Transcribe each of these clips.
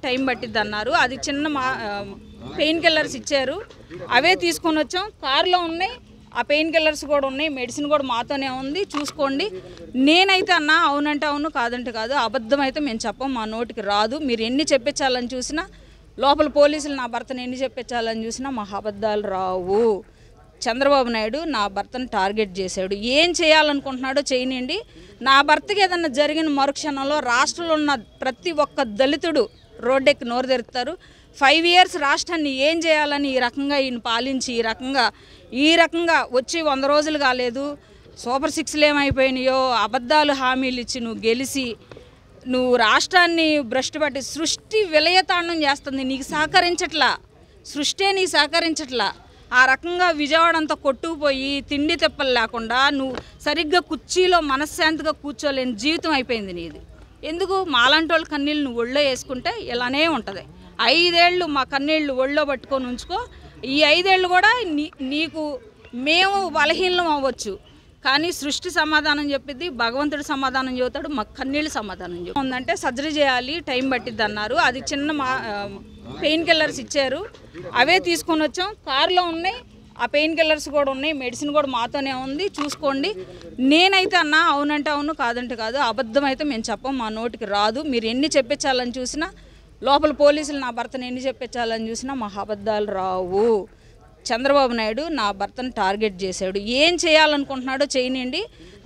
Time పట్టిద్ది అన్నారు. అది చిన్న పెయిన్ కిల్లర్స్ ఇచ్చారు, అవే తీసుకొని వచ్చాం. కారులో ఉన్నాయి, ఆ పెయిన్ కిల్లర్స్ కూడా ఉన్నాయి, మెడిసిన్ కూడా మాతోనే ఉంది, చూసుకోండి. నేనైతే అన్నా అవునంటే అవును, కాదంటే కాదు. అబద్ధం అయితే మేము చెప్పం, మా నోటికి రాదు. మీరు ఎన్ని చెప్పించాలని చూసినా, లోపల పోలీసులు నా భర్తను ఎన్ని చెప్పించాలని చూసినా మా అబద్ధాలు రావు. చంద్రబాబు నాయుడు నా భర్తను టార్గెట్ చేశాడు. ఏం చేయాలనుకుంటున్నాడో చేయనండి. నా భర్తకి ఏదన్నా జరిగిన మరుక్షణంలో రాష్ట్రంలో ఉన్న ప్రతి ఒక్క దళితుడు రోడ్డెక్కి నోరు తెరుస్తారు. 5 years రాష్ట్రాన్ని ఏం చేయాలని ఈ రకంగా ఈయన పాలించి ఈ రకంగా వచ్చి 100 రోజులు కాలేదు. సూపర్ 6లు ఏమైపోయినాయో, అబద్ధాలు హామీలు ఇచ్చి నువ్వు గెలిచి నువ్వు రాష్ట్రాన్ని భ్రష్టు పట్టి సృష్టి విలయతాండం చేస్తుంది. నీకు సహకరించట్లా, సృష్టి నీకు సహకరించట్లా. ఆ రకంగా విజయవాడ అంతా కొట్టుకుపోయి తిండి తిప్పలు లేకుండా నువ్వు సరిగ్గా కుర్చీలో మనశ్శాంతిగా కూర్చోలేని జీవితం అయిపోయింది నీది. ఎందుకు మాలాంటి వాళ్ళ కన్నీళ్ళు నువ్వు ఒళ్ళో వేసుకుంటే ఇలానే ఉంటుంది. 5 ఏళ్ళు మా కన్నీళ్ళు ఒళ్ళో పట్టుకొని ఉంచుకో. ఈ 5 ఏళ్ళు కూడా నీకు మేము బలహీనం అవ్వచ్చు, కానీ సృష్టి సమాధానం చెప్పిద్ది, భగవంతుడు సమాధానం చెబుతాడు, మా కన్నీళ్ళు సమాధానం చెబుతుందంటే సర్జరీ చేయాలి, టైం పట్టిద్ది అన్నారు. అది చిన్న పెయిన్ కిల్లర్స్ ఇచ్చారు, అవే తీసుకొని వచ్చాం. కారులో ఉన్నాయి, ఆ పెయిన్ కిల్లర్స్ కూడా ఉన్నాయి, మెడిసిన్ కూడా మాతోనే ఉంది, చూసుకోండి. నేనైతే అన్నా అవునంటే అవును, కాదంటే కాదు. అబద్ధం అయితే మేము చెప్పం, మా నోటికి రాదు. మీరు ఎన్ని చెప్పించాలని చూసినా, లోపల పోలీసులు నా భర్తను ఎన్ని చెప్పించాలని చూసినా మా అబద్ధాలు రావు. చంద్రబాబు నాయుడు నా భర్తను టార్గెట్ చేశాడు. ఏం చేయాలనుకుంటున్నాడో చేయనండి.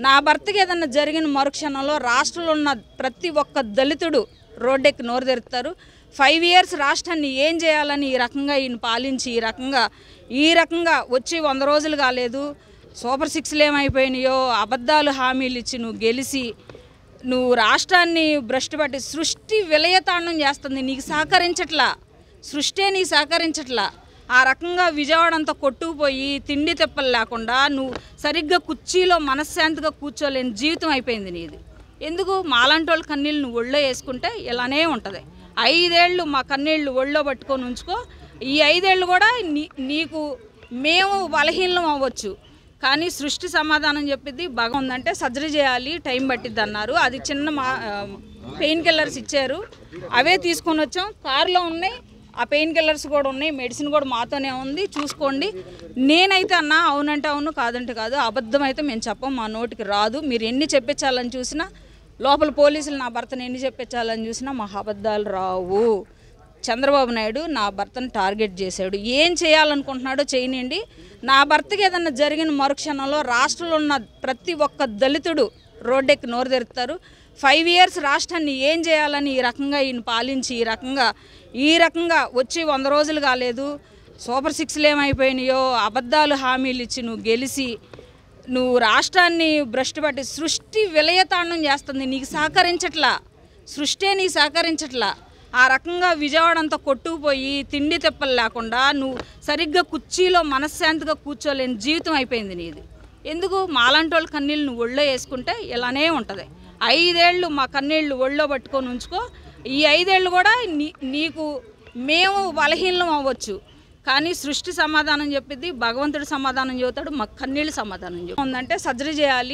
నా భర్తకి ఏదన్నా జరిగిన మరుక్షణంలో రాష్ట్రంలో ఉన్న ప్రతి ఒక్క దళితుడు రోడ్డెక్కి నోరు తెరుస్తారు. 5 years రాష్ట్రాన్ని ఏం చేయాలని ఈ రకంగా ఈయన పాలించి ఈ రకంగా వచ్చి 100 రోజులు కాలేదు. సూపర్ 6లు ఏమైపోయినాయో, అబద్ధాలు హామీలు ఇచ్చి నువ్వు గెలిచి నువ్వు రాష్ట్రాన్ని భ్రష్టు పట్టి సృష్టి విలయతాండం చేస్తుంది. నీకు సహకరించట్లా, సృష్టి నీకు సహకరించట్లా. ఆ రకంగా విజయవాడ అంతా కొట్టుకుపోయి తిండి తిప్పలు లేకుండా నువ్వు సరిగ్గా కుర్చీలో మనశ్శాంతిగా కూర్చోలేని జీవితం అయిపోయింది నీది. ఎందుకు మాలాంటి వాళ్ళ కన్నీళ్ళు నువ్వు ఒళ్ళో వేసుకుంటే ఇలానే ఉంటుంది. 5 ఏళ్ళు మా కన్నీళ్ళు ఒళ్ళో పట్టుకొని ఉంచుకో. ఈ 5 ఏళ్ళు కూడా నీకు మేము బలహీనం అవ్వచ్చు, కానీ సృష్టి సమాధానం చెప్పిద్ది, భగవంతుడంటే సర్జరీ చేయాలి, టైం పట్టిద్ది అన్నారు. అది చిన్న పెయిన్ కిల్లర్స్ ఇచ్చారు, అవే తీసుకొని వచ్చాం. కారులో ఉన్నాయి, ఆ పెయిన్ కిల్లర్స్ కూడా ఉన్నాయి, మెడిసిన్ కూడా మాతోనే ఉంది, చూసుకోండి. నేనైతే అన్నా అవునంటే అవును, కాదంటే కాదు. అబద్ధం అయితే మేము చెప్పం, మా నోటికి రాదు. మీరు ఎన్ని చెప్పించాలని చూసినా, లోపల పోలీసులు నా భర్తను ఎన్ని చెప్పించాలని చూసినా మా అబద్ధాలు రావు. చంద్రబాబు నాయుడు నా భర్తను టార్గెట్ చేశాడు. ఏం చేయాలనుకుంటున్నాడో చేయనండి. నా భర్తకి ఏదన్నా జరిగిన మరుక్షణంలో రాష్ట్రంలో ఉన్న ప్రతి ఒక్క దళితుడు రోడ్డెక్కి నోరు తెరుస్తారు. 5 years రాష్ట్రాన్ని ఏం చేయాలని ఈ రకంగా ఈయన పాలించి ఈ రకంగా వచ్చి 100 రోజులు కాలేదు. సూపర్ 6లు ఏమైపోయినాయో, అబద్ధాలు హామీలు ఇచ్చి నువ్వు గెలిచి నువ్వు రాష్ట్రాన్ని భ్రష్టు పట్టి సృష్టి విలయతాండం చేస్తుంది. నీకు సహకరించట్లా, సృష్టి నీకు సహకరించట్లా. ఆ రకంగా విజయవాడ అంతా కొట్టుకుపోయి తిండి తిప్పలు లేకుండా నువ్వు సరిగ్గా కుర్చీలో మనశ్శాంతిగా కూర్చోలేని జీవితం అయిపోయింది నీది. ఎందుకు మాలాంటి వాళ్ళ కన్నీళ్ళు నువ్వు ఒళ్ళో వేసుకుంటే ఇలానే ఉంటుంది. 5 ఏళ్ళు మా కన్నీళ్ళు ఒళ్ళో పట్టుకొని ఉంచుకో. ఈ 5 ఏళ్ళు కూడా నీకు మేము బలహీనం అవ్వచ్చు, కానీ సృష్టి సమాధానం చెప్పిద్ది, భగవంతుడు సమాధానం చెబుతాడు, మా కన్నీళ్ళు సమాధానం చెబుతుందంటే సర్జరీ చేయాలి.